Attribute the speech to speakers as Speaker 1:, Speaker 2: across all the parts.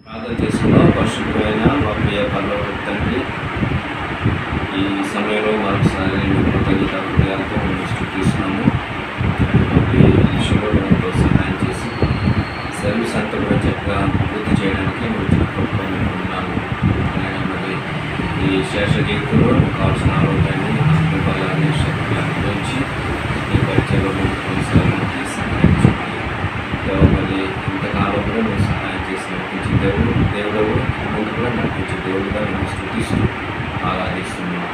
Speaker 1: ప్రార్థన చేసుకున్నాం. పరిశుద్ధమైన మా ప్రియ పరలోకపు తండ్రి, ఈ సమయంలో మరొకసారి కృతజ్ఞత హృదయాలతో మేము స్తుతిస్తున్నాము. విషయంలో ఎంతో సహాయం చేసి సర్వీస్ అంతా కూడా చక్కగా పూర్తి చేయడానికి వచ్చిన ప్రభుత్వం ఉన్నాము. అలాగే మరి ఈ శేష జీవితంలో కావాల్సిన ఆరోగ్యాన్ని బలాన్ని శక్తులను అనుభవించి ఈ పరిచయంలో కొనసాగడానికి సహాయం చేయండి. మరి ఇంతకాలం కూడా మేము సహాయం చేసి నడిపించి దేవుడు ముందు కూడా నడిపించి దేవుడుగా మేము స్తుతిస్తూ ఆరాధిస్తున్నాం.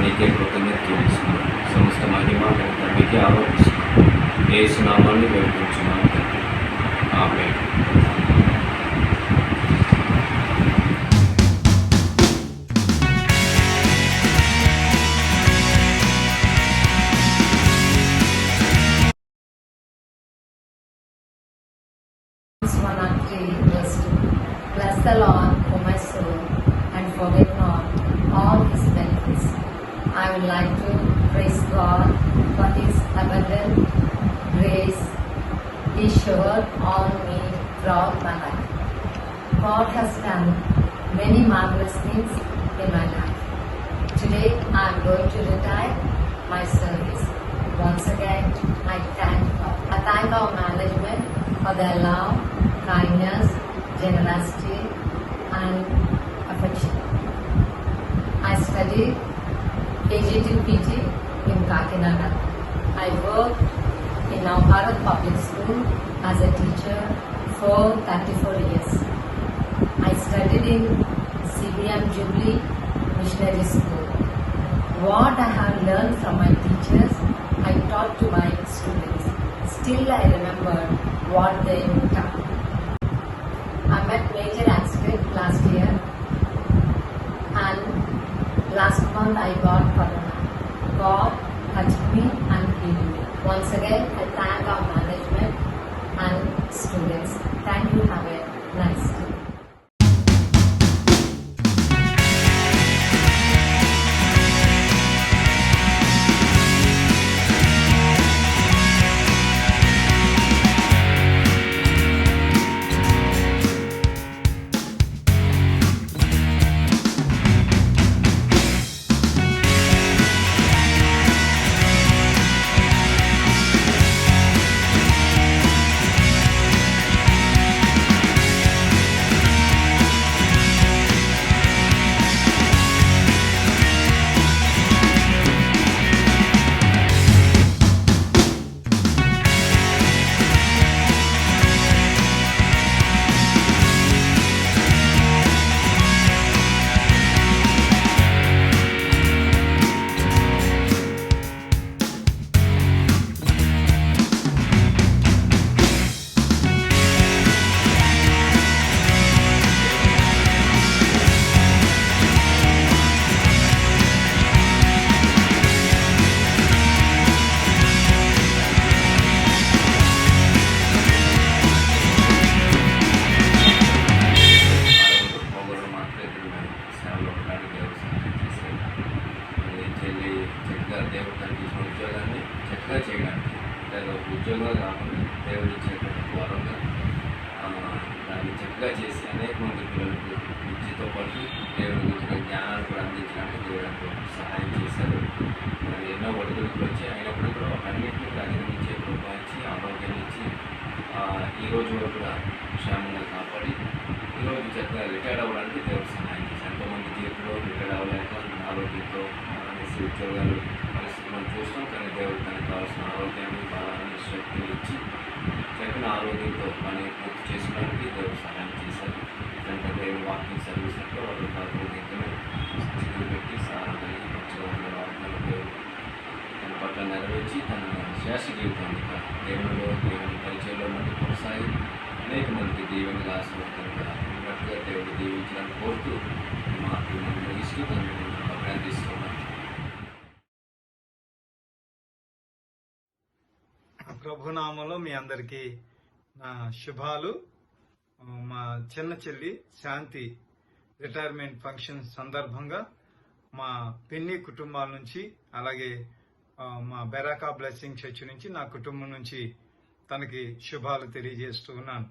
Speaker 1: నీకే కృతజ్ఞత చెల్లిస్తున్నాం. సమస్త మహిమ తండ్రికి ఆరోపిస్తున్నాం. యేసు నామాన్ని వేడుకుంటున్నాం తండ్రి. ఆమేన్.
Speaker 2: Bless the Lord, O my soul, and forget not all his benefits. I would like to praise God for his abundant grace he showered on me throughout my life. God has done many marvelous things in my life. Today I am going to retire my service. Once again, I thank our management for their love, kindness, generosity and affection. I studied KG to PT in Kakinada. I worked in Navbharat Public School as a teacher for 34 years. I studied in CBM Jubilee Missionary School. What I have learned from my teachers, I taught to my students. Still I remember what they taught. I met major accident last year and last month I got corona. God touched me and healed me. Once again, I thank our management and students. Thank you. Have a nice day.
Speaker 1: దేవుడు తనకి ఇచ్చిన ఉద్యోగాన్ని చక్కగా చేయడానికి లేదా ఒక ఉద్యోగంగా కాకుండా దేవుడు ఇచ్చేటువంటి వరంగా దాన్ని చక్కగా చేసి అనేక మంది పిల్లలకు విద్యతో పాటు దేవుడి గురించిన జ్ఞానాన్ని కూడా అందించడానికి దేవుడు సహాయం చేశారు. మరి ఎన్నో ఒడిదుడుకులు వచ్చి అయినప్పుడు కూడా అన్నింటినీ అధిగమించే ప్రోత్సహించి ఆరోగ్యాన్ని ఇచ్చి ఈ రోజు వరకు కూడా క్షేమంగా కాపాడి ఈరోజు చక్కగా రిటైర్డ్ అవ్వడానికి దేవుడు సహాయం చేశారు. ఎంతోమంది జీవితంలో రిటైర్డ్ అవ్వలేక ఆరోగ్యంతో ఉద్యోగాలు పరిస్థితి మనం చూస్తాం. కానీ దేవుడు తనకు కావాల్సిన ఆరోగ్యాన్ని బలాన్ని శక్తిని ఇచ్చి చక్కని ఆరోగ్యంతో పని పూర్తి చేసుకోవడానికి దేవుడు సహాయం చేశారు. ఇదంతా దేవుడు వాకింగ్ సర్వీస్ అంటే వాళ్ళు ఆరోగ్యంగా స్థితిని పెట్టి సారా కలిగి మంచిగా ఉన్న వాటిని దేవుడు తన పట్ల నెరవేర్చి తన శేష జీవితాన్ని దేవుని పరిచయంలో మంది కొనసాగి అనేక మందికి దీవెనగా ఆశీర్వదించగా ఉన్నట్టుగా దేవుడు దీవించడానికి కోరుతూ మాకు ముగిస్తూ తను అభినందిస్తున్నాను.
Speaker 3: ప్రభునామంలో మీ అందరికీ నా శుభాలు. మా చిన్న చెల్లి శాంతి రిటైర్మెంట్ ఫంక్షన్ సందర్భంగా మా పిన్ని కుటుంబాల నుంచి అలాగే మా బెరాకా బ్లెస్సింగ్ చర్చ్ నుంచి నా కుటుంబం నుంచి తనకి శుభాలు తెలియజేస్తూ ఉన్నాను.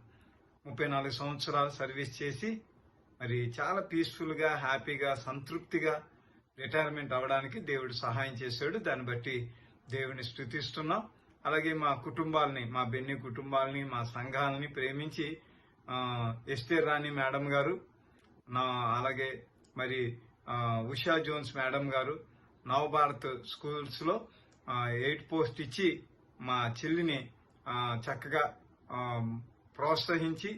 Speaker 3: 34 సంవత్సరాలు సర్వీస్ చేసి మరి చాలా పీస్ఫుల్గా, హ్యాపీగా, సంతృప్తిగా రిటైర్మెంట్ అవ్వడానికి దేవుడు సహాయం చేశాడు. దాన్ని బట్టి దేవుని స్తుతిస్తున్నాం. అలాగే మా కుటుంబాలని, మా బెన్ని కుటుంబాలని, మా సంఘాలని ప్రేమించి ఎస్తేర్ రాణి మేడం గారు, అలాగే మరి ఉషా జోన్స్ మేడం గారు నవభారత్ స్కూల్స్ లో 8 పోస్ట్ ఇచ్చి మా చెల్లిని చక్కగా ప్రోత్సహించి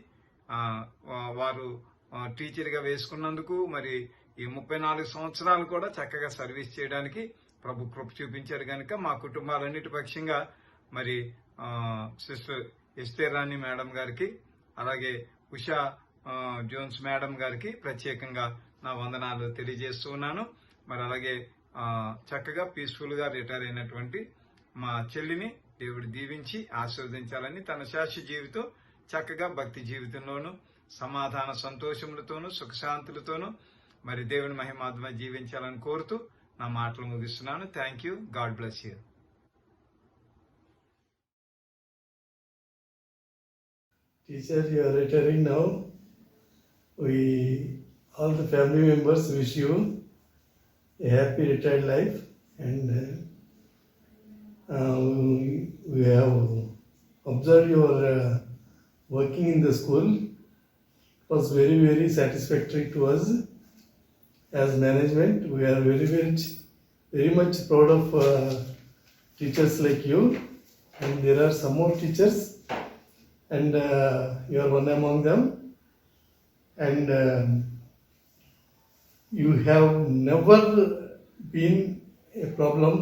Speaker 3: వారు టీచర్గా వేసుకున్నందుకు మరి ఈ 34 సంవత్సరాలు కూడా చక్కగా సర్వీస్ చేయడానికి ప్రభు కృప చూపించారు కనుక మా కుటుంబాలన్నిటి పక్షంగా మరి సిస్టర్ ఎస్తేర్ రాణి మేడం గారికి, అలాగే ఉషా జోన్స్ మేడం గారికి ప్రత్యేకంగా నా వందనాలు తెలియజేస్తూ ఉన్నాను. మరి అలాగే చక్కగా పీస్ఫుల్ గా రిటైర్ అయినటువంటి మా చెల్లిని దేవుడు దీవించి ఆశీర్వదించాలని, తన శాశ్వత జీవితం చక్కగా భక్తి జీవితంలోను సమాధాన సంతోషములతోనూ సుఖశాంతులతోనూ మరి దేవుని మహిమాత్మ జీవించాలని కోరుతూ నా మాటలు ముగిస్తున్నాను. Thank you. God bless you.
Speaker 4: Teacher, you are retiring now. We, all the family members, wish you a happy retired life, and we have observed your working in the school. It was very, very satisfactory to us as management. We are very much proud of teachers like you, and there are some more teachers, and you are one among them, and you have never been a problem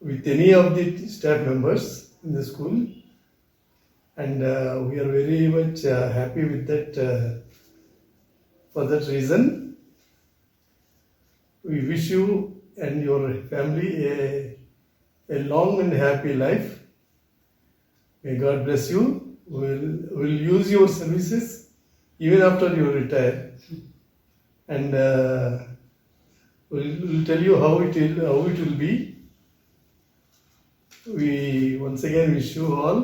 Speaker 4: with any of the staff members in the school, and we are very much happy with that. For that reason, we wish you and your family a long and happy life. May God bless you. We'll use your services even after you retire, and we'll tell you how it will be. We once again wish you all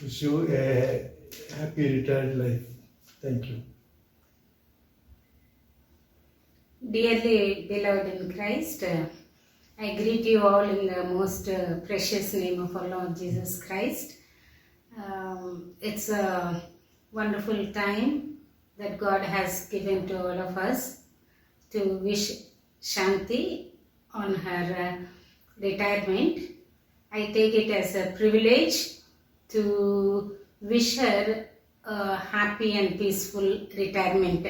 Speaker 4: wish you a happy retired life. Thank you.
Speaker 5: Dearly beloved in Christ, I greet you all in the most precious name of our Lord Jesus Christ. It's a wonderful time that God has given to all of us to wish Shanti on her retirement. I take it as a privilege to wish her a happy and peaceful retirement.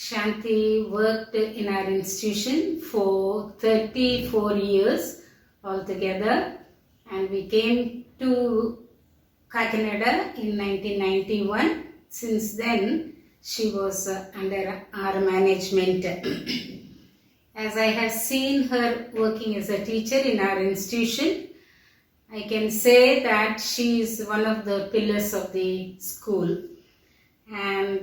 Speaker 5: Shanti worked in our institution for 34 years altogether, and we came to Kakinada in 1991. Since then, she was under our management. As I have seen her working as a teacher in our institution, I can say that she is one of the pillars of the school. And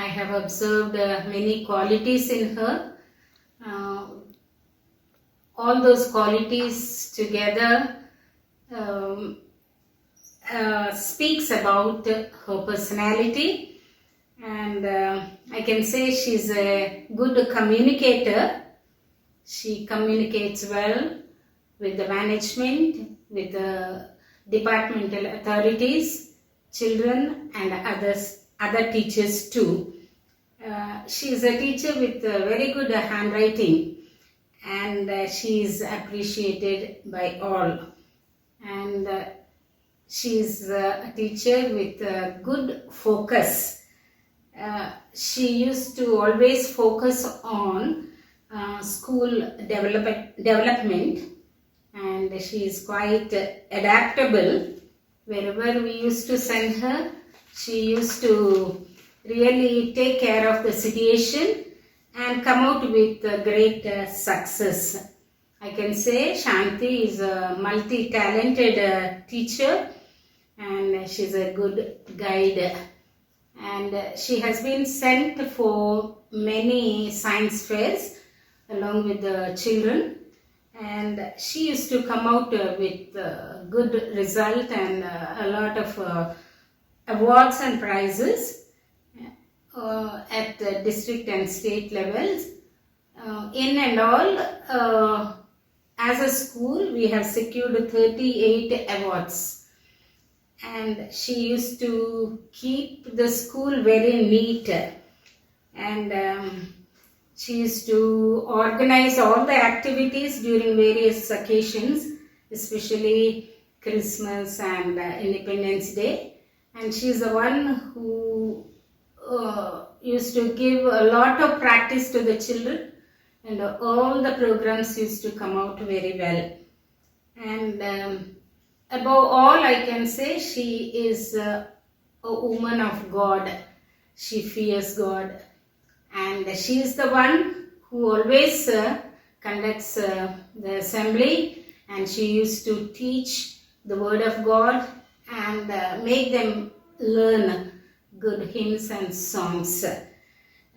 Speaker 5: I have observed many qualities in her. All those qualities together speaks about her personality, and I can say she's a good communicator. She communicates well with the management, with the departmental authorities, children, and other teachers too. She is a teacher with very good handwriting, and she is appreciated by all. And she is a teacher with good focus. She used to always focus on school development, and she is quite adaptable. Wherever we used to send her, she used to really take care of the situation and come out with great success. I can say Shanti is a multi-talented teacher, and she's a good guide. And she has been sent for many science fairs along with the children, and she used to come out with good result and a lot of awards and prizes at district and state levels. In and all, as a school, we have secured 38 awards, and she used to keep the school very neat, and she used to organize all the activities during various occasions, especially Christmas and Independence Day. And she is the one who used to give a lot of practice to the children, and all the programs used to come out very well. And above all, I can say she is a woman of God. She fears God, and she is the one who always conducts the assembly, and she used to teach the word of God and make them learn good hymns and songs.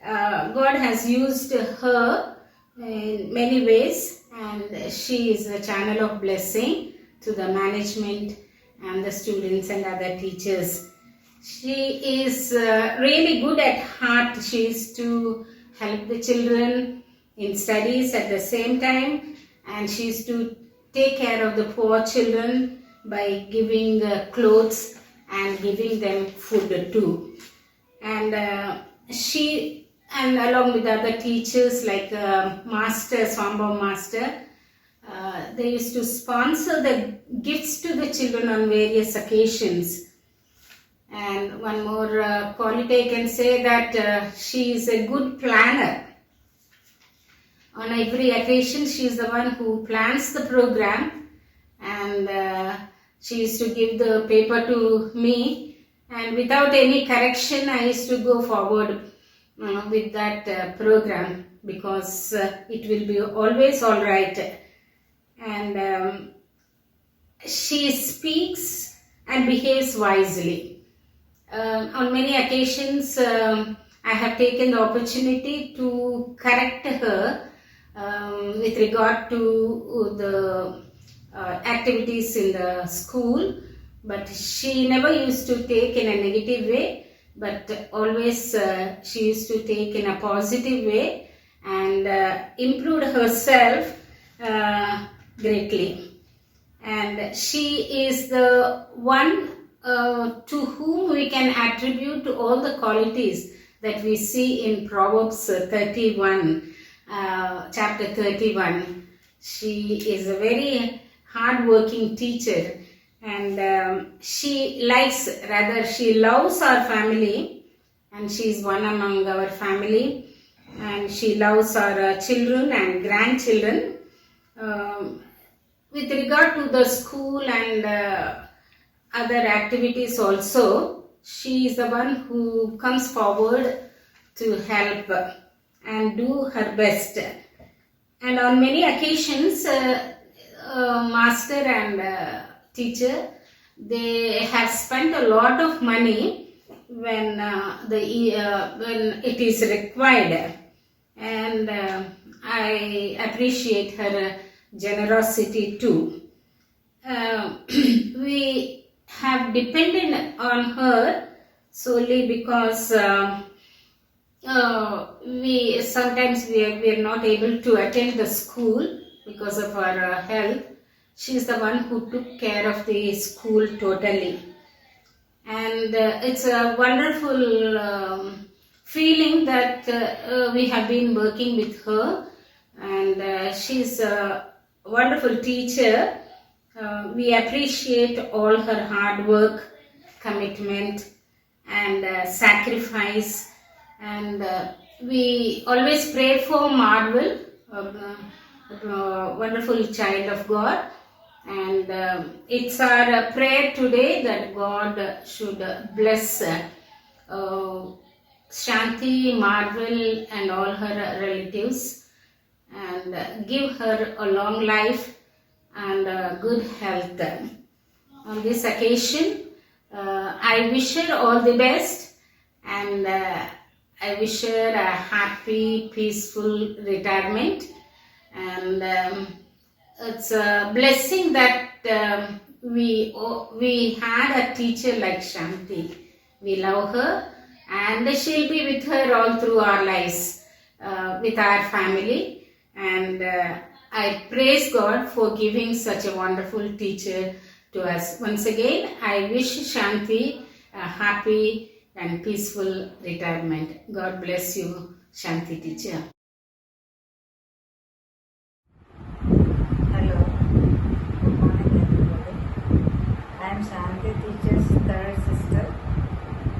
Speaker 5: God has used her in many ways, and she is a channel of blessing to the management and the students and other teachers. She is really good at heart. She used to help the children in studies at the same time, and she used to take care of the poor children by giving clothes and giving them food too. And she, and along with other teachers like Master, Swambhav Master, they used to sponsor the gifts to the children on various occasions. And one more quality I can say, that she is a good planner. On every occasion, she is the one who plans the program, and she used to give the paper to me, and without any correction I used to go forward with that program, because it will be always all right. And she speaks and behaves wisely. On many occasions, I have taken the opportunity to correct her with regard to the activities in the school, but she never used to take in a negative way, but always she used to take in a positive way, and improved herself greatly. And she is the one to whom we can attribute all the qualities that we see in Proverbs 31, chapter 31. She is a very hard-working teacher, and she loves our family, and she is one among our family, and she loves our children and grandchildren. With regard to the school and other activities also, she is the one who comes forward to help and do her best. And on many occasions, master and teacher, they have spent a lot of money when it is required, and I appreciate her generosity too. We have depended on her solely because we are not able to attend the school because of our health. She is the one who took care of the school totally, and it's a wonderful feeling that we have been working with her, and she's a wonderful teacher. We appreciate all her hard work, commitment, and sacrifice, and we always pray for Marvel, a wonderful child of God, and it's our prayer today that God should bless Shanti, Marvel, and all her relatives, and give her a long life and good health. On this occasion, I wish her all the best, and I wish her a happy, peaceful retirement, and it's a blessing that we had a teacher like Shanti. We love her, and she'll be with her all through our lives, with our family. And I praise God for giving such a wonderful teacher to us. Once again, I wish Shanti a happy and peaceful retirement. God bless you, Shanti teacher.
Speaker 6: Hello, good morning everybody. I am Shanti teacher's third sister,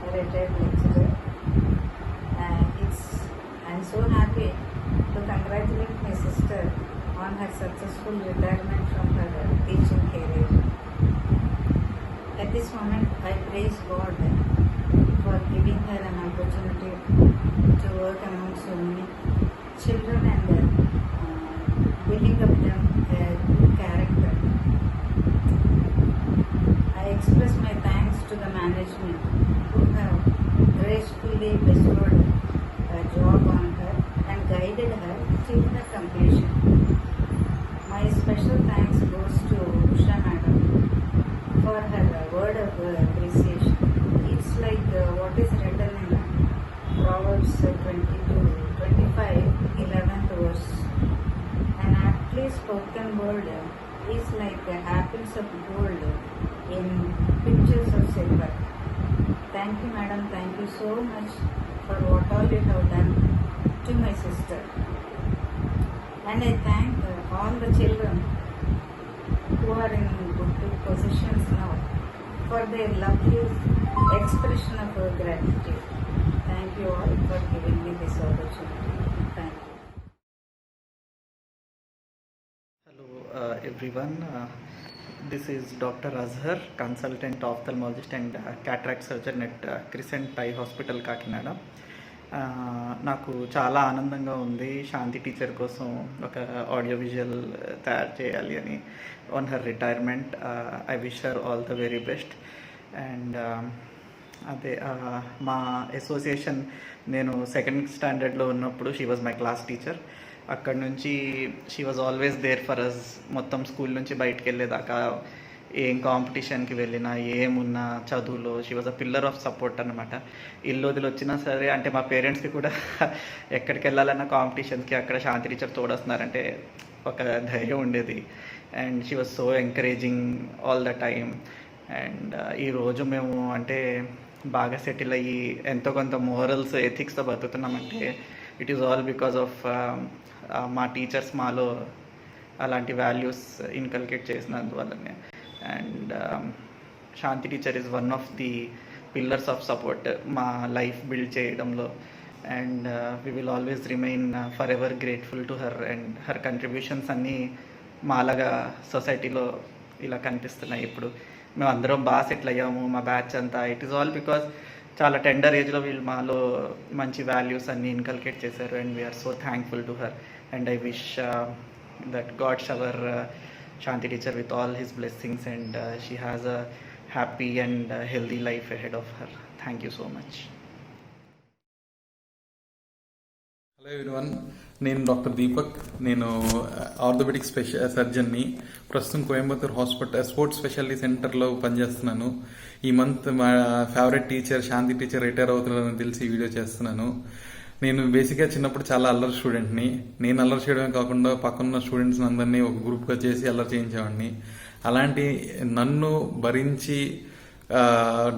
Speaker 6: a retired lecturer. I am so happy to congratulate my sister on her successful retirement from her teaching career. At this moment, I praise God for giving her an opportunity to work among so many children and building up them a good character. I express my thanks to the management who have gracefully bestowed a job on her and guided her till the completion. My special thanks goes to Usha Madam for her word of appreciation. It's like what is written in Proverbs 22:25, 11th verse. An aptly spoken word is like apples of gold in pictures of silver. Thank you, madam. Thank you so much for what all you have done to my sister. And I thank all the children who are in good positions now for their lovely expression of gratitude. Thank you all for giving me this opportunity. Thank you.
Speaker 7: Hello everyone, this is Dr. Azhar, consultant ophthalmologist and cataract surgeon at Crescent Eye Hospital, Kakinada. నాకు చాలా ఆనందంగా ఉంది శాంతి teacher కోసం ఒక audio visual తయారు చేయాలి అని on her retirement. I wish her all the very best. And అదే మా అసోసియేషన్ నేను సెకండ్ స్టాండర్డ్లో ఉన్నప్పుడు she was my class teacher. అక్కడ నుంచి she was always there for us. మొత్తం స్కూల్ నుంచి బయటకు వెళ్ళేదాకా ఏం కాంపిటీషన్కి వెళ్ళినా ఏమున్నా చదువులో she was a pillar of support అనమాట. ఇల్లు వదిలి వచ్చినా సరే, అంటే మా పేరెంట్స్కి కూడా ఎక్కడికి వెళ్ళాలన్నా కాంపిటీషన్స్కి అక్కడ శాంతి టీచర్ తోడొస్తున్నారంటే ఒక ధైర్యం ఉండేది. And she was so encouraging all the time. And ఈరోజు మేము అంటే బాగా సెటిల్ అయ్యి ఎంతో కొంత మోరల్స్ ఎథిక్స్తో బతుకుతున్నామంటే it is all because of మా టీచర్స్ మాలో అలాంటి వాల్యూస్ ఇన్కల్కేట్ చేసినందువల్లనే. And Shanti teacher is one of the pillars of support మా లైఫ్ బిల్డ్ చేయడంలో. And we will always remain forever grateful to her. And her contributions అన్నీ మాలాగా సొసైటీలో ఇలా కనిపిస్తున్నాయి. ఇప్పుడు మేము అందరం బాగా సెటిల్ అయ్యాము, మా బ్యాచ్ అంతా. ఇట్ ఈస్ ఆల్ బికాజ్ చాలా టెండర్ ఏజ్లో వీళ్ళు మాలో మంచి వాల్యూస్ అన్నీ ఇన్కల్కేట్ చేశారు. And we're so thankful to her. And I wish that God shower Shanti teacher with all his blessings, and she has a happy and healthy life ahead of her. Thank you so much.
Speaker 8: Hello everyone, నేను doctor Deepak. నేను orthopaedic సర్జన్ని. ప్రస్తుతం Coimbatore hospital sports speciality సెంటర్లో పనిచేస్తున్నాను. ఈ month మా favourite teacher శాంతి teacher retire అవుతున్నారని తెలిసి ఈ వీడియో చేస్తున్నాను. నేను బేసిక్గా చిన్నప్పుడు చాలా అల్లరి స్టూడెంట్ని. నేను అల్లరి చేయడమే కాకుండా పక్కనున్న స్టూడెంట్స్ అందరినీ ఒక గ్రూప్గా చేసి అల్లరి చేయించేవాడిని. అలాంటి నన్ను భరించి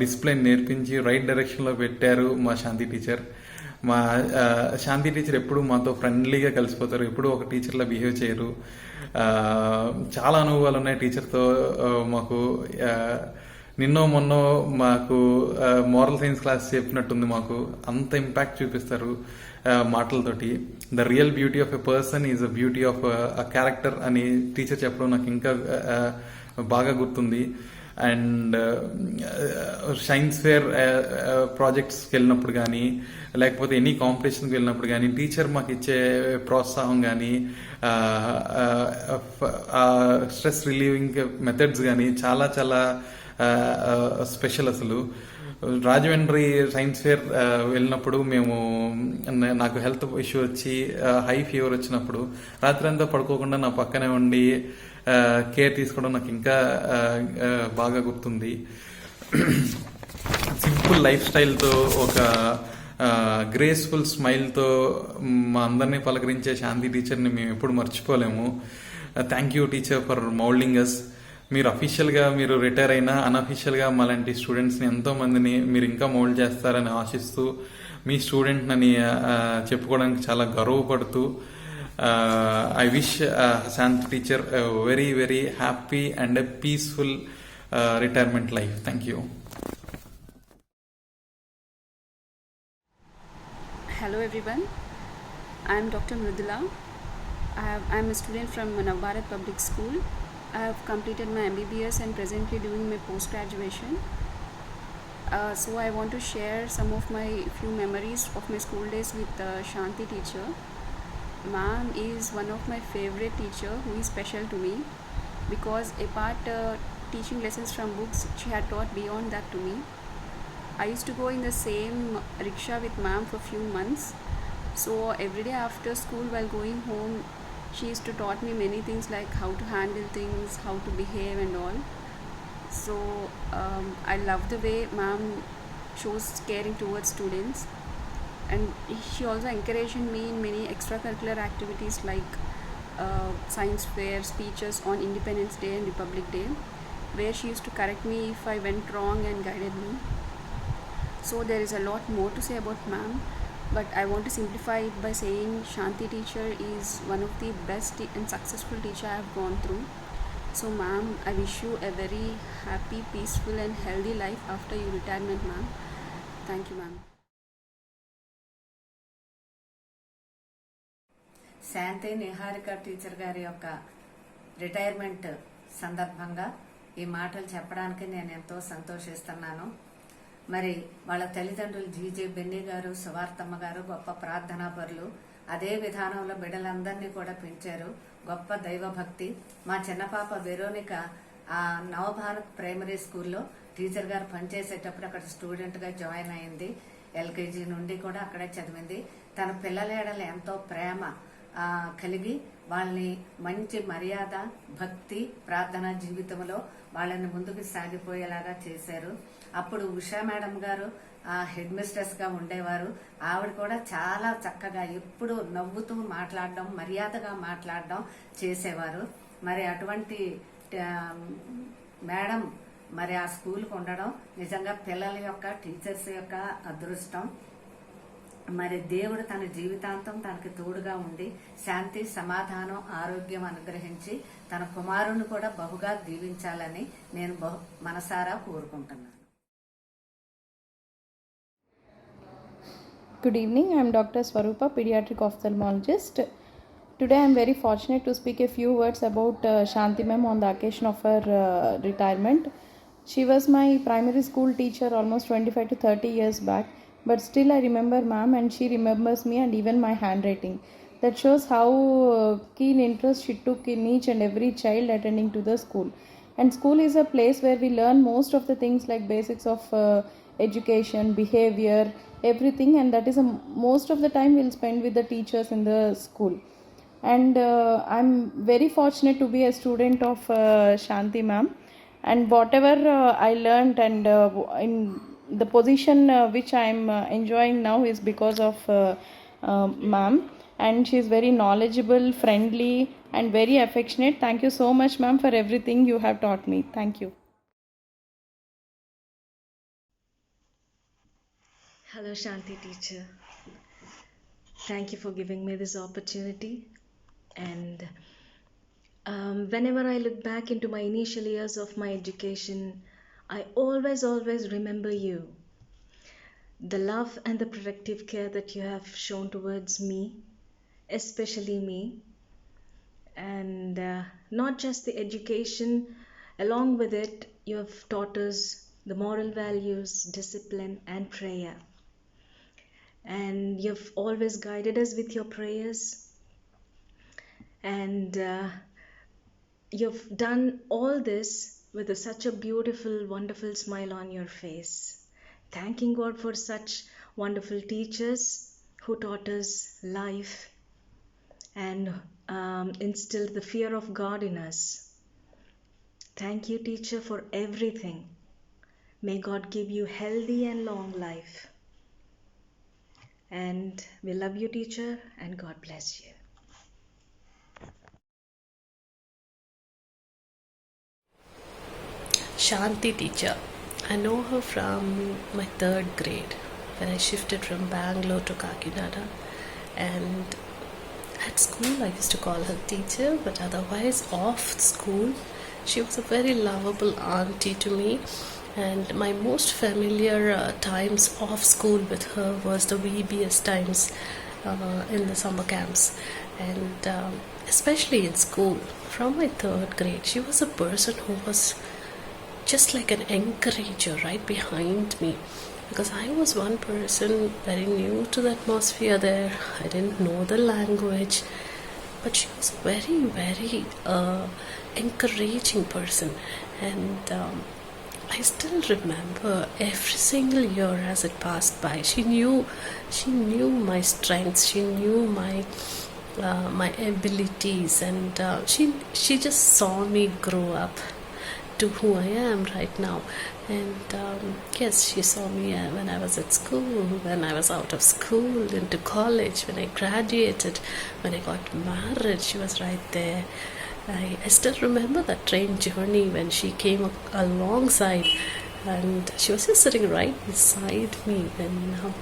Speaker 8: డిసిప్లిన్ నేర్పించి రైట్ డైరెక్షన్లో పెట్టారు మా శాంతి టీచర్. మా శాంతి టీచర్ ఎప్పుడు మాతో ఫ్రెండ్లీగా కలిసిపోతారు, ఎప్పుడు ఒక టీచర్లా బిహేవ్ చేయరు. చాలా అనుభవాలు ఉన్నాయి టీచర్తో మాకు. నిన్నో మొన్నో మాకు మోరల్ సైన్స్ క్లాస్ చెప్పినట్టుంది. మాకు అంత ఇంపాక్ట్ చూపిస్తారు మాటలతోటి. The real beauty of a person is the beauty of a character అని టీచర్ చెప్పడం నాకు ఇంకా బాగా గుర్తుంది. అండ్ సైన్స్ ఫేర్ ప్రాజెక్ట్స్కి వెళ్ళినప్పుడు కానీ, లేకపోతే ఎనీ కాంపిటీషన్కి వెళ్ళినప్పుడు కానీ టీచర్ మాకు ఇచ్చే ప్రోత్సాహం కానీ, స్ట్రెస్ రిలీవింగ్ మెథడ్స్ కానీ చాలా చాలా స్పెషల్. అసలు రాజమండ్రి సైన్స్ ఫేర్ వెళ్ళినప్పుడు మేము నాకు హెల్త్ ఇష్యూ వచ్చి హై ఫీవర్ వచ్చినప్పుడు రాత్రి అంతా పడుకోకుండా నా పక్కనే ఉండి కేర్ తీసుకోవడం నాకు ఇంకా బాగా గుర్తుంది. సింపుల్ లైఫ్ స్టైల్తో ఒక గ్రేస్ఫుల్ స్మైల్తో మా అందరినీ పలకరించే శాంతి టీచర్ని మేము ఎప్పుడు మర్చిపోలేము. Thank you teacher for moulding us. మీరు అఫీషియల్గా మీరు రిటైర్ అయినా అన్అఫీషియల్గా మాలాంటి స్టూడెంట్స్ని ఎంతోమందిని మీరు ఇంకా మౌల్డ్ చేస్తారని ఆశిస్తూ మీ స్టూడెంట్ని చెప్పుకోవడానికి చాలా గర్వపడుతూ I wish Shanti teacher very very happy and a peaceful retirement life. Thank you.
Speaker 9: Hello everyone, I am Dr. Mridula. I am a student from Navbharat Public School. I have completed my MBBS and presently doing my post-graduation. So I want to share some of my few memories of my school days with Shanti teacher. Ma'am is one of my favorite teacher who is special to me because apart teaching lessons from books, she had taught beyond that to me. I used to go in the same rickshaw with ma'am for few months. So every day after school while going home, she used to taught me many things like how to handle things, how to behave and all. So I love the way ma'am shows caring towards students, and she also encouraged me in many extracurricular activities like science fair, speeches on Independence Day and Republic Day, where she used to correct me if I went wrong and guided me. So there is a lot more to say about ma'am, but I want to simplify it by saying Shanti teacher is one of the best and successful teacher I have gone through. So ma'am, I wish you a very happy, peaceful and healthy life after your retirement, ma'am. Thank you, ma'am.
Speaker 2: Shanti Niharika teacher గారి యొక్క retirement సందర్భంగా ఈ మాటలు చెప్పడానికి నేను ఎంతో సంతోషిస్తున్నాను. మరి వాళ్ళ తల్లిదండ్రులు జీజే బెన్నీ గారు, సువార్తమ్మ గారు గొప్ప ప్రార్థనాపరులు. అదే విధానంలో బిడ్డలందరినీ కూడా పెంచారు. గొప్ప దైవభక్తి. మా చిన్నపాప వెరోనిక ఆ నవభారత్ ప్రైమరీ స్కూల్లో టీచర్ గారు పనిచేసేటప్పుడు అక్కడ స్టూడెంట్గా జాయిన్ అయింది. ఎల్కేజీ నుండి కూడా అక్కడే చదివింది. తన పిల్లల ఎడల ఎంతో ప్రేమ కలిగి వాళ్ళని మంచి మర్యాద, భక్తి, ప్రార్థనా జీవితంలో వాళ్ళని ముందుకు సాగిపోయేలాగా చేశారు. అప్పుడు ఉషా మేడం గారు హెడ్ మిస్ట్రెస్ గా ఉండేవారు. ఆవిడ కూడా చాలా చక్కగా ఎప్పుడు నవ్వుతూ మాట్లాడడం, మర్యాదగా మాట్లాడడం చేసేవారు. మరి అటువంటి మేడం మరి ఆ స్కూల్కి ఉండడం నిజంగా పిల్లల యొక్క, టీచర్స్ యొక్క అదృష్టం. మరి దేవుడు తన జీవితాంతం తనకి తోడుగా ఉండి శాంతి, సమాధానం, ఆరోగ్యం అనుగ్రహించి తన కుమారుని కూడా బహుగా దీవించాలని నేను మనసారా కోరుకుంటున్నాను.
Speaker 10: Good evening, I am Dr. Swarupa, pediatric ophthalmologist. Today I am very fortunate to speak a few words about Shanti ma'am on the occasion of her retirement. She was my primary school teacher almost 25 to 30 years back, but still I remember ma'am and she remembers me and even my handwriting. That shows how keen interest she took in each and every child attending to the school. And school is a place where we learn most of the things like basics of education, behavior, everything, and that is most of the time we'll spend with the teachers in the school. And I'm very fortunate to be a student of Shanti ma'am, and whatever I learned and in the position which I'm enjoying now is because of ma'am, and she is very knowledgeable, friendly and very affectionate. Thank you so much ma'am for everything you have taught me. Thank you.
Speaker 11: Hello Shanti teacher, thank you for giving me this opportunity, and whenever I look back into my initial years of my education, I always remember you, the love and the protective care that you have shown towards me, especially me, and not just the education, along with it you have taught us the moral values, discipline and prayer. And you've always guided us with your prayers, and you've done all this with such a beautiful, wonderful smile on your face. thanking God for such wonderful teachers who taught us life and instilled the fear of God in us. Thank you, teacher, for everything. May God give you healthy and long life. And we love you, teacher, and God bless you.
Speaker 12: Shanti teacher. I know her from my third grade when I shifted from Bangalore to Kakinada, and at school I used to call her teacher, but otherwise off school she was a very lovable auntie to me. And my most familiar times off school with her was the VBS times in the summer camps, and especially in school. From my third grade, she was a person who was just like an encourager right behind me, because I was one person very new to the atmosphere there. I didn't know the language, but she was a very, very encouraging person. And I still remember every single year as it passed by. She knew my strengths. She knew my abilities, and she just saw me grow up to who I am right now. And yes, she saw me when I was at school, when I was out of school, into college, when I graduated, when I got married. She was right there. I still remember that train journey when she came alongside, and she was just sitting right beside me when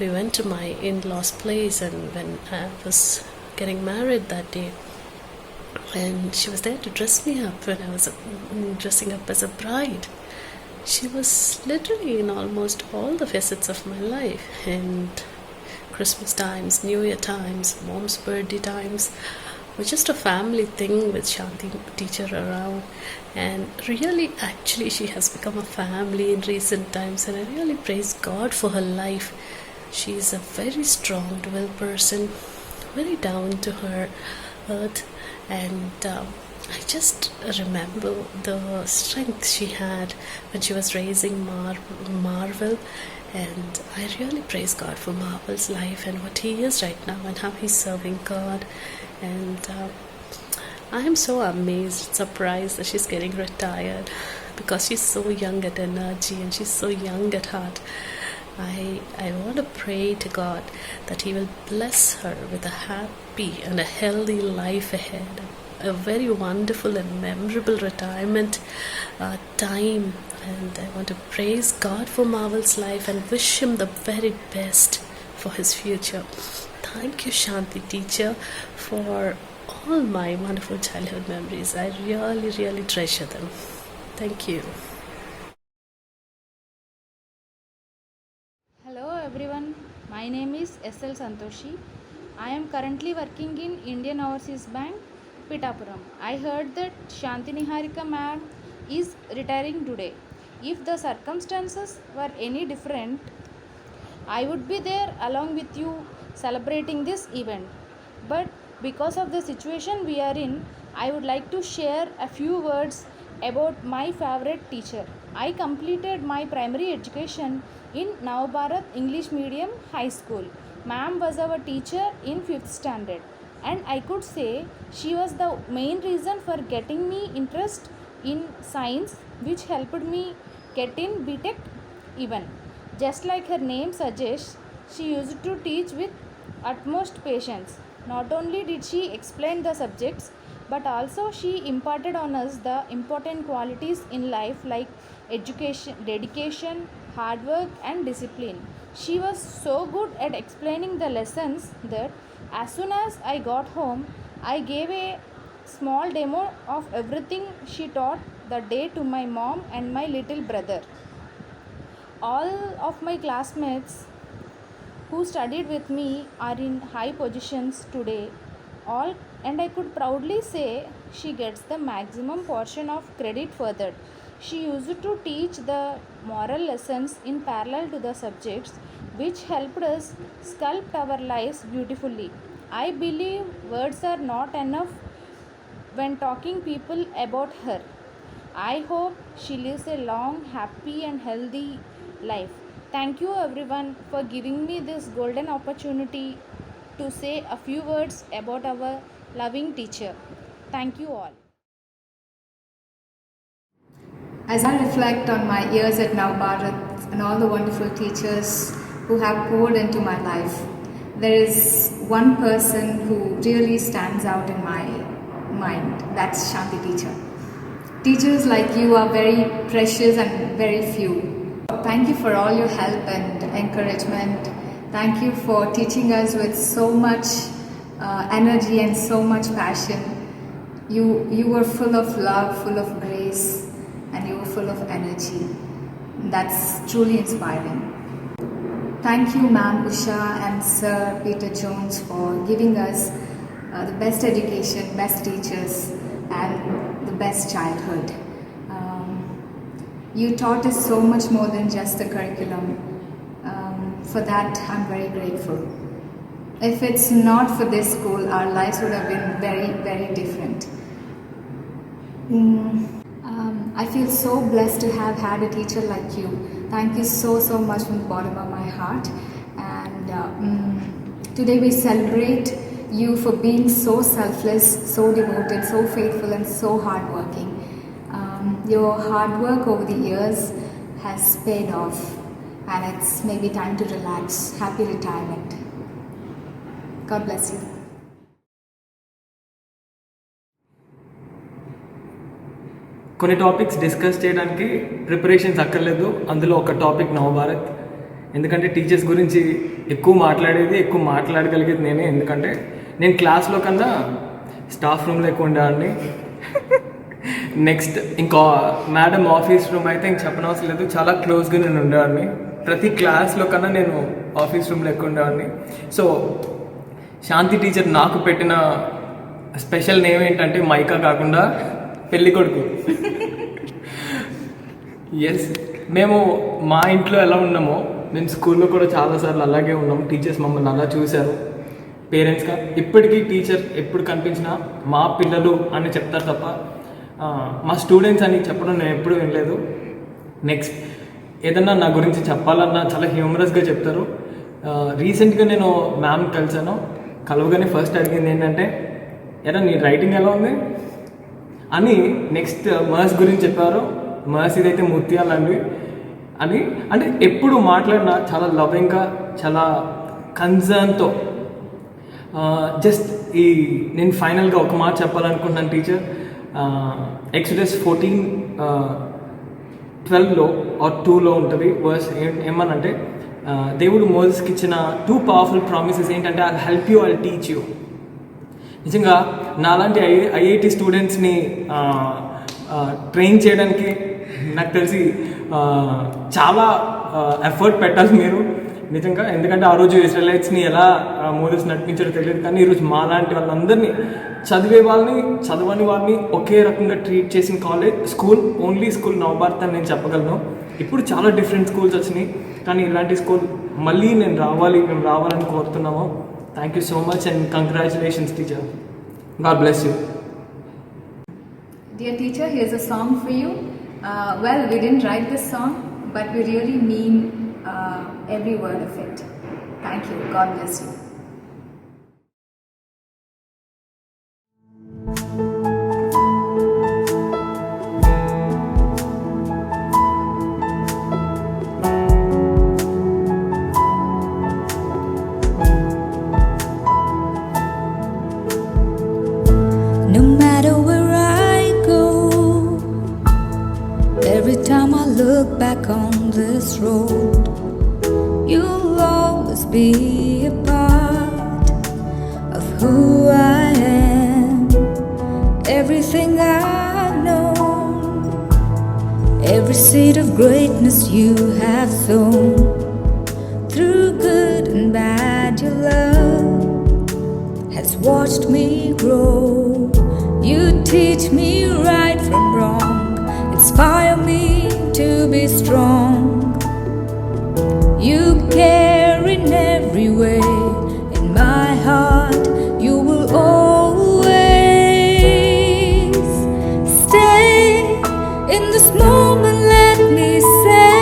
Speaker 12: we went to my in-laws' place, and when I was getting married that day. And she was there to dress me up when I was dressing up as a bride. She was literally in almost all the facets of my life. And Christmas times, New Year times, mom's birthday times were just a family thing with Shanti teacher around. And really, actually, she has become a family in recent times, and I really praise God for her life. She is a very strong-willed person, very down to her earth, and I just remember the strength she had when she was raising Marvel, and I really praise God for Marvel's life and what he is right now and how he's serving God. And I am so amazed, surprised that she's getting retired, because she's so young at energy and she's so young at heart. I want to pray to God that he will bless her with a happy and a healthy life ahead, a very wonderful and memorable retirement time. And I want to praise God for Marvel's life and wish him the very best for his future. Thank you, Shanti teacher, for all my wonderful childhood memories. I really, really treasure them. Thank you.
Speaker 13: Hello everyone, my name is S.L. Santoshi. I am currently working in Indian Overseas Bank, Pitapuram. I heard that Shanti Niharika ma'am is retiring today. If the circumstances were any different, I would be there along with you celebrating this event. But because of the situation we are in, I would like to share a few words about my favorite teacher. I completed my primary education in Navbharat English Medium High School. Ma'am was our teacher in 5th standard, and I could say she was the main reason for getting me interest in science, which helped me get in BTech even. Just like her name suggests, she used to teach with utmost patience. Not only did she explain the subjects, but also she imparted on us the important qualities in life like education, dedication, hard work and discipline. She was so good at explaining the lessons that as soon as I got home, I gave a small demo of everything she taught the day to my mom and my little brother. All of my classmates who studied with me are in high positions today. And I could proudly say she gets the maximum portion of credit for that. She used to teach the moral lessons in parallel to the subjects, which helped us sculpt our lives beautifully. I believe words are not enough when talking people about her. I hope she lives a long, happy and healthy life. Thank you everyone for giving me this golden opportunity to say a few words about our loving teacher. Thank you all.
Speaker 2: As I reflect on my years at Navbharat and all the wonderful teachers who have poured into my life, there is one person who really stands out in my mind. That's Shanti teacher. Teachers like you are very precious and very few. Thank you for all your help and encouragement. Thank you for teaching us with so much energy and so much passion. You were full of love, full of grace, and you were full of energy. That's truly inspiring. Thank you, Ma'am Usha and Sir Peter Jones, for giving us the best education, best teachers, and the best childhood. You taught us so much more than just the curriculum. For that, I'm very grateful. If it's not for this school, our lives would have been very, very different. I feel so blessed to have had a teacher like you. Thank you so much from the bottom of my heart. And today we celebrate you for being so selfless, so devoted, so faithful, and so hardworking. Your hard work over the years has paid off, and it's maybe time to relax. Happy retirement. God bless you.
Speaker 14: కొన్ని topics discuss చేయడానికి preparations అక్కర్లేదు. అందులో ఒక topic Navabharat. ఎందుకంటే teachers గురించి ఎక్కువ మాట్లాడగలిగేది నేనే. ఎందుకంటే నేను క్లాస్లో కన్నా స్టాఫ్ రూమ్లో ఎక్కువ ఉండేవాడిని. నెక్స్ట్ ఇంకా మేడం ఆఫీస్ రూమ్ అయితే ఇంక చెప్పనవసరం లేదు, చాలా క్లోజ్గా నేను ఉండేవాడిని. ప్రతి క్లాస్లో కన్నా నేను ఆఫీస్ రూమ్లో ఎక్కువ ఉండేవాడిని. సో శాంతి టీచర్ నాకు పెట్టిన స్పెషల్ నేమ్ ఏంటంటే మైకా కాకుండా పెళ్ళి కొడుకు. ఎస్, మేము మా ఇంట్లో ఎలా ఉన్నామో మేము స్కూల్లో కూడా చాలాసార్లు అలాగే ఉన్నాం. టీచర్స్ మమ్మల్ని అలా చూశారు పేరెంట్స్గా. ఇప్పటికీ టీచర్ ఎప్పుడు కనిపించినా మా పిల్లలు అని చెప్తారు తప్ప మా స్టూడెంట్స్ అని చెప్పడం నేను ఎప్పుడూ వినలేదు. నెక్స్ట్ ఏదన్నా నా గురించి చెప్పాలన్నా చాలా హ్యూమరస్గా చెప్తారు. రీసెంట్గా నేను మ్యామ్ కలిసాను. కలవగానే ఫస్ట్ అడిగింది ఏంటంటే, ఎరా నీ రైటింగ్ ఎలా ఉంది అని. నెక్స్ట్ మర్స్ గురించి చెప్పారు. మర్స్ ఇదైతే ముత్యాలండి అని. అంటే ఎప్పుడు మాట్లాడినా చాలా లవింగ్గా, చాలా కన్సర్న్తో. జస్ట్ నేను ఫైనల్గా ఒక మాట చెప్పాలనుకుంటున్నాను టీచర్. ఎక్సోడస్ 14:12 or 2 ఉంటుంది వర్స్. ఏమనంటే దేవుడు మోసెస్కి ఇచ్చిన 2 పవర్ఫుల్ ప్రామిసెస్ ఏంటంటే, I help you, I teach you. నిజంగా నాలాంటి ఐఐటి స్టూడెంట్స్ని ట్రైన్ చేయడానికి నాకు తెలిసి చాలా ఎఫర్ట్ పెట్టాలి మీరు నిజంగా. ఎందుకంటే ఆ రోజు ఇజ్రాయలైట్స్ని ఎలా మోసెస్ నడిపించారో తెలియదు, కానీ ఈరోజు మాలాంటి వాళ్ళందరినీ, చదివే వాళ్ళని చదవని వాళ్ళని ఒకే రకంగా ట్రీట్ చేసిన స్కూల్ ఓన్లీ స్కూల్ నవభారత్ అని నేను చెప్పగలను. ఇప్పుడు చాలా డిఫరెంట్ స్కూల్స్ వచ్చినాయి, కానీ ఇలాంటి స్కూల్ మళ్ళీ మేము రావాలని కోరుతున్నాము. Thank you so much and congratulations, teacher. God bless you.
Speaker 2: Dear teacher, here's a song for you. Well, we didn't write this song, but we really mean every word of it. Thank you. God bless you.
Speaker 15: No matter where I go, every time I look back on this road, you'll always be a part of who I am. Everything I know, every seed of greatness you have sown. Through good and bad, your love has watched me grow. You teach me right from wrong, inspire me to be strong. You care in every way, in my heart you will always stay. In this moment let me say,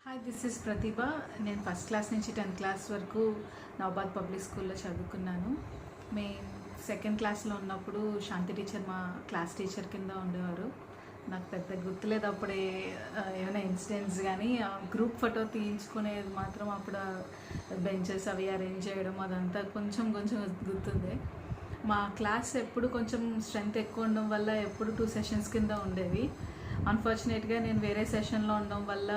Speaker 16: hi, this is Pratibha. నేను first class నుంచి 10th class వరకు నవబాద్ public స్కూల్లో చదువుకున్నాను. మేము second క్లాస్లో ఉన్నప్పుడు శాంతి teacher మా class teacher కింద ఉండేవారు. నాకు పెద్ద గుర్తులేదు అప్పుడే ఏమైనా ఇన్సిడెంట్స్, కానీ గ్రూప్ ఫోటో తీయించుకునేది మాత్రం అప్పుడు బెంచెస్ అవి అరేంజ్ చేయడం అదంతా కొంచెం గుర్తుంది. మా క్లాస్ ఎప్పుడు కొంచెం స్ట్రెంగ్త్ ఎక్కువ ఉండడం వల్ల ఎప్పుడు 2 సెషన్స్ కింద ఉండేవి. అన్ఫార్చునేట్గా నేను వేరే సెషన్లో ఉండడం వల్ల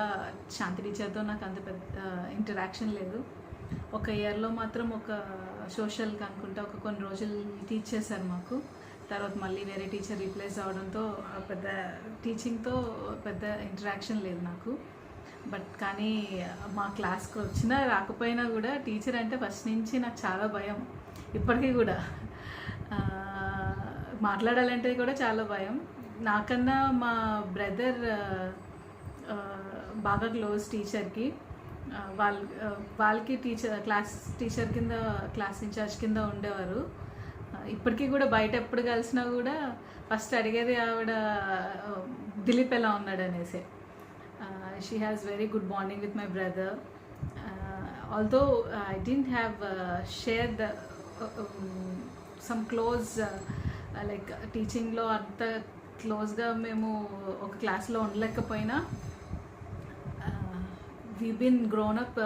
Speaker 16: శాంతి టీచర్తో నాకు అంత పెద్ద ఇంటరాక్షన్ లేదు. ఒక ఇయర్లో మాత్రం ఒక సోషల్కి అనుకుంటా కొన్ని రోజులు టీచ్ చేశారు మాకు. తర్వాత మళ్ళీ వేరే టీచర్ రీప్లేస్ అవడంతో పెద్ద టీచింగ్తో పెద్ద ఇంటరాక్షన్ లేదు నాకు. బట్ కానీ మా క్లాస్కి వచ్చినా రాకపోయినా కూడా టీచర్ అంటే ఫస్ట్ నుంచి నాకు చాలా భయం. ఇప్పటికీ కూడా మాట్లాడాలంటే కూడా చాలా భయం. నాకన్నా మా బ్రదర్ బాగా క్లోజ్ టీచర్కి. వాళ్ళకి క్లాస్ టీచర్ కింద, క్లాస్ ఇన్ఛార్జ్ కింద ఉండేవారు. ఇప్పటికీ కూడా బయట ఎప్పుడు కలిసినా కూడా ఫస్ట్ అడిగేది ఆవిడ దిలీప్ ఎలా ఉన్నాడు అనేసి. She has very good bonding with my brother. Although I didn't have shared some close like టీచింగ్లో అంత క్లోజ్గా మేము ఒక క్లాస్లో ఉండలేకపోయినా we been grown up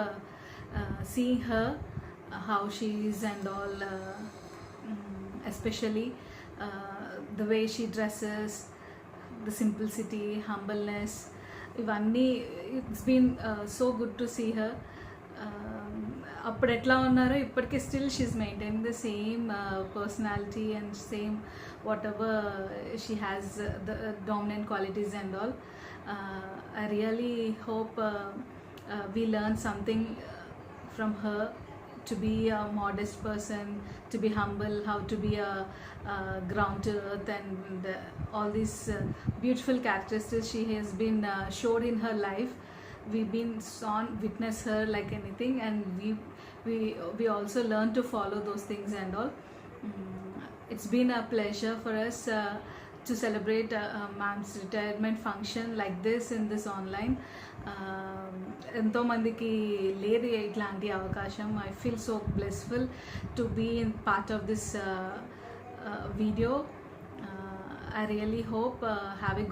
Speaker 16: seeing her how she is and all, especially the way she dresses, the simplicity, humbleness, ఇవన్నీ it's been so good to see her. అప్పుడు ఎట్లా ఉన్నారో ఇప్పటికీ still she is maintaining the same personality and same whatever she has the dominant qualities and all. I really hope we learn something from her, to be a modest person, to be humble, how to be a ground to earth, and all these beautiful characteristics she has been showed in her life. We've been witness her like anything, and we also learn to follow those things and all. It's been a pleasure for us to celebrate ma'am's retirement function like this in this online. ఎంతో మందికి లేదు ఇట్లాంటి అవకాశం. I feel so blessful to be in part of this video. I really hope have a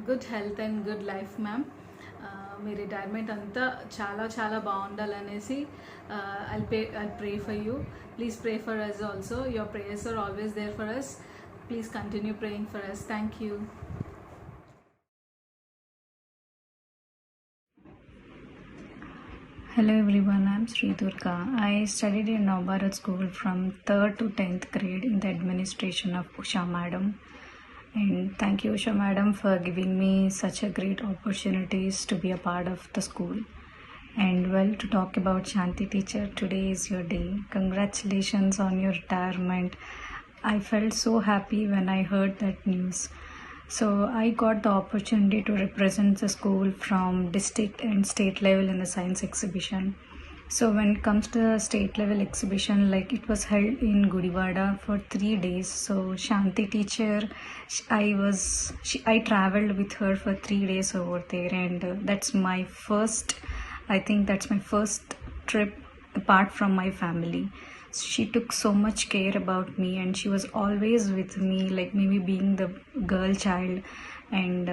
Speaker 16: good health and good life ma'am. మీ retirement అంతా చాలా బాగుండాలనేసి I pray for you. Please pray for us also. Your prayers are always there for us. Please continue praying for us. Thank you.
Speaker 17: Hello everyone, I am Sri Durga. I studied in Navbharat School from 3rd to 10th grade in the administration of Usha Madam. And thank you Usha Madam for giving me such a great opportunities to be a part of the school. And well, to talk about Shanti teacher, today is your day. Congratulations on your retirement. I felt so happy when I heard that news. So I got the opportunity to represent the school from district and state level in the science exhibition. So when it comes to the state level exhibition, like it was held in Gudivada for 3 days. So Shanti teacher, I traveled with her for 3 days over there, and that's my first trip apart from my family. She took so much care about me, and she was always with me, like maybe being the girl child. And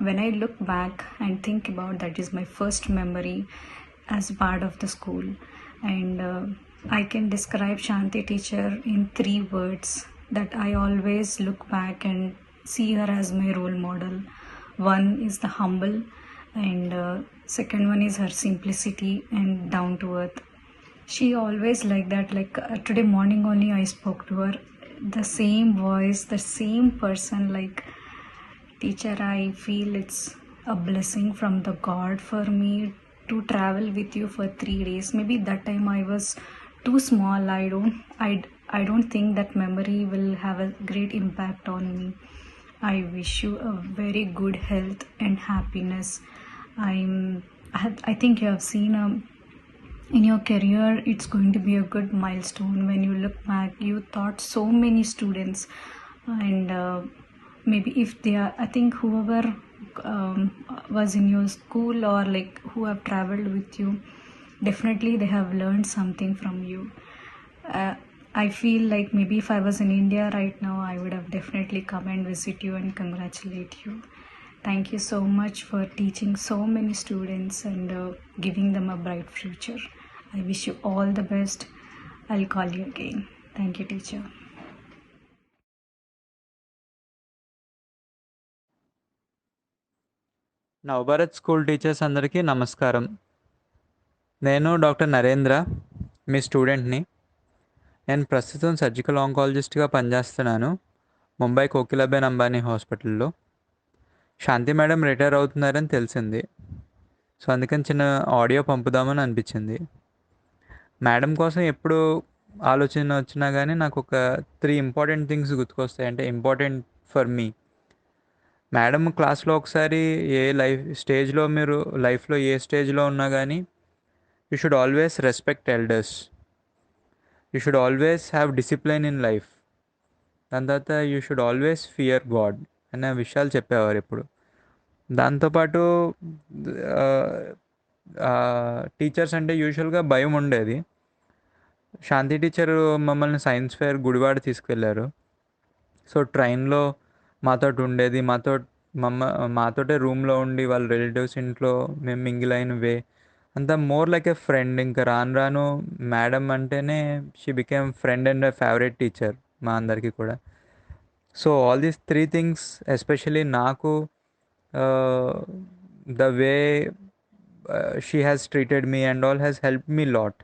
Speaker 17: when I look back and think about that, is my first memory as part of the school. And I can describe Shanti teacher in 3 words that I always look back and see her as my role model. One is the humble, and second one is her simplicity and down to earth. She always like that, like today morning only I spoke to her, the same voice, the same person. Like, teacher, I feel it's a blessing from the God for me to travel with you for 3 days. Maybe that time I was too small. I don't think that memory will have a great impact on me. I wish you a very good health and happiness. I think you have seen in your career, it's going to be a good milestone. When you look back, you taught so many students, and maybe if they are, I think whoever was in your school or like who have traveled with you, definitely they have learned something from you. I feel like maybe if I was in India right now, I would have definitely come and visit you and congratulate you. Thank you so much for teaching so many students and giving them a bright future. I wish you all the best. I'll call you again. Thank you, teacher.
Speaker 18: Navabharat school teachers అందరికీ నమస్కారం. నేను doctor Narendra, మీ స్టూడెంట్ని. నేను ప్రస్తుతం surgical ఆంకాలజిస్ట్గా పనిచేస్తున్నాను ముంబై కోకిలాబేన్ అంబానీ హాస్పిటల్లో. శాంతి madam retire అవుతున్నారని తెలిసింది, సో అందుకని చిన్న ఆడియో పంపుదామని అనిపించింది. మేడం కోసం ఎప్పుడు ఆలోచన వచ్చినా కానీ నాకు ఒక 3 ఇంపార్టెంట్ థింగ్స్ గుర్తుకొస్తాయి, అంటే ఇంపార్టెంట్ ఫర్ మీ. మేడం క్లాస్లో ఒకసారి మీరు లైఫ్లో ఏ స్టేజ్లో ఉన్నా కానీ you should always respect elders, you should always have discipline in life, దాని తర్వాత you should always fear God అనే విషయాలు చెప్పేవారు ఎప్పుడు. దాంతోపాటు టీచర్స్ అంటే యూజువల్గా భయం ఉండేది. శాంతి టీచర్ మమ్మల్ని సైన్స్ ఫేర్ గుడివాడ తీసుకెళ్లారు. సో ట్రైన్లో మాతోటి ఉండేది, మాతోటే రూమ్లో ఉండి వాళ్ళ రిలేటివ్స్ ఇంట్లో మేము మింగిల్ అయిన వే అంతా మోర్ లైక్ ఏ ఫ్రెండ్. ఇంకా రాను రాను మేడం అంటేనే she became friend and favourite teacher మా అందరికీ కూడా. So all these 3 things especially నాకు the way she has treated me and all has help me lot.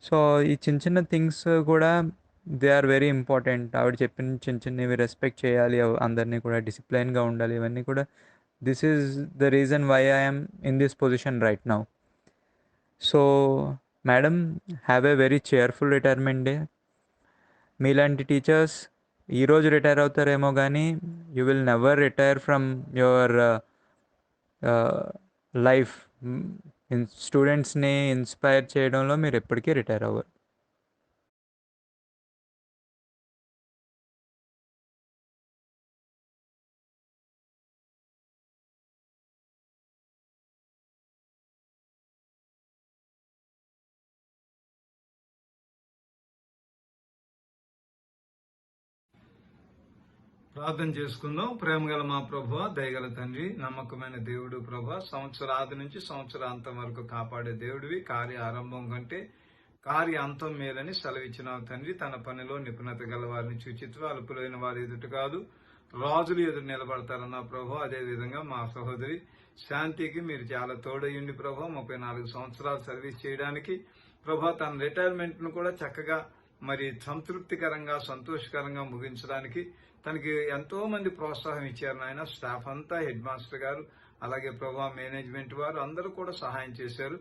Speaker 18: So ఈ చిన్న చిన్న థింగ్స్ కూడా దే ఆర్ వెరీ ఇంపార్టెంట్. ఆవిడ చెప్పిన చిన్న చిన్నవి రెస్పెక్ట్ చేయాలి, అందరినీ కూడా డిసిప్లైన్గా ఉండాలి, ఇవన్నీ కూడా this is the reason why I'm in this position right now. So madam, have a very cheerful retirement day. మీలాంటి టీచర్స్ ఈరోజు రిటైర్ అవుతారేమో కానీ you will never retire from your life. స్టూడెంట్స్ని ఇన్స్పైర్ చేయడంలో మీరు ఎప్పటికీ రిటైర్ అవ్వరు.
Speaker 3: ప్రార్థన చేసుకుందాం. ప్రేమగల మా ప్రభువ, దయగల తండ్రి, నమ్మకమైన దేవుడు ప్రభా, సంవత్సరాది నుంచి సంవత్సరాంతం వరకు కాపాడే దేవుడివి. కార్య ఆరంభం కంటే కార్య అంతం మేలని సెలవిచ్చినావు తండ్రి. తన పనిలో నిపుణత గల వారిని చూచిత్వ, అల్పులైన వారి ఎదుట కాదు రాజులు ఎదురు నిలబడతారన్న ప్రభు. అదే విధంగా మా సహోదరి శాంతికి మీరు చాలా తోడయ్యండి ప్రభు. 34 సంవత్సరాలు సర్వీస్ చేయడానికి ప్రభా, తన రిటైర్మెంట్ ను కూడా చక్కగా మరి సంతృప్తికరంగా సంతోషకరంగా ముగించడానికి తనకి ఎంతో మంది ప్రోత్సాహం ఇచ్చారు నాయన. స్టాఫ్ అంతా, హెడ్ మాస్టర్ గారు, అలాగే ప్రభా మేనేజ్మెంట్ వారు అందరూ కూడా సహాయం చేశారు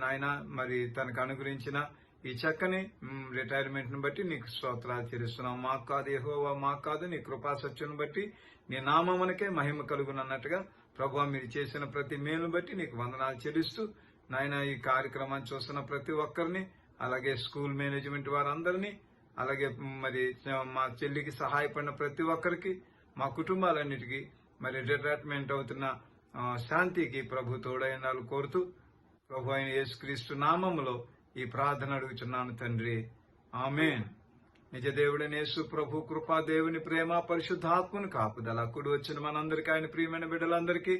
Speaker 3: నాయన. మరి తనకు అనుగ్రహించిన ఈ చక్కని రిటైర్మెంట్ ను బట్టి నీకు స్తోత్రాలు చెల్లిస్తున్నాం. మాకు కాదు యెహోవా, మాకు కాదు, నీ కృపా సత్యను బట్టి నీ నామమునకే మహిమ కలుగునన్నట్టుగా ప్రభా, మీరు చేసిన ప్రతి మేలును బట్టి నీకు వందనాలు చెల్లిస్తూ నాయన, ఈ కార్యక్రమాన్ని చూస్తున్న ప్రతి ఒక్కరిని, అలాగే స్కూల్ మేనేజ్మెంట్ వారందరినీ, అలాగే మరి మా చెల్లికి సహాయపడిన ప్రతి ఒక్కరికి, మా కుటుంబాలన్నిటికీ, మరి రిటైర్మెంట్ అవుతున్న శాంతికి ప్రభు తోడైనాలు కోరుతూ ప్రభు అయిన యేసుక్రీస్తు నామములో ఈ ప్రార్థన అడుగుచున్నాను తండ్రి, ఆమేన్. నిజ దేవుడైన యేసు ప్రభు కృపా, దేవుని ప్రేమ, పరిశుద్ధాత్మను కాపుదల కూడి వచ్చిన మనందరికీ, ఆయన ప్రియమైన బిడ్డలందరికీ,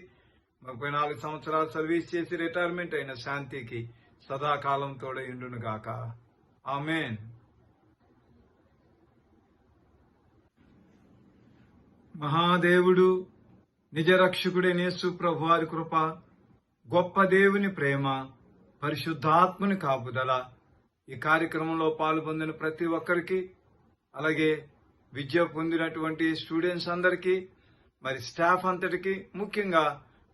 Speaker 3: 34 సంవత్సరాలు సర్వీస్ చేసి రిటైర్మెంట్ అయిన శాంతికి సదాకాలం తోడయుండును గాక, ఆమేన్. మహాదేవుడు, నిజ రక్షకుడైన యేసు ప్రభు వారి కృప, గొప్ప దేవుని ప్రేమ, పరిశుద్ధాత్మని కాపుదల ఈ కార్యక్రమంలో పాల్పొందిన ప్రతి ఒక్కరికి, అలాగే విద్య పొందినటువంటి స్టూడెంట్స్ అందరికీ, మరి స్టాఫ్ అంతటికి, ముఖ్యంగా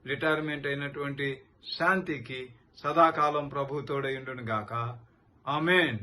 Speaker 3: రిటైర్మెంట్ అయినటువంటి శాంతికి సదాకాలం ప్రభు తోడయుండును గాక, ఆమేన్.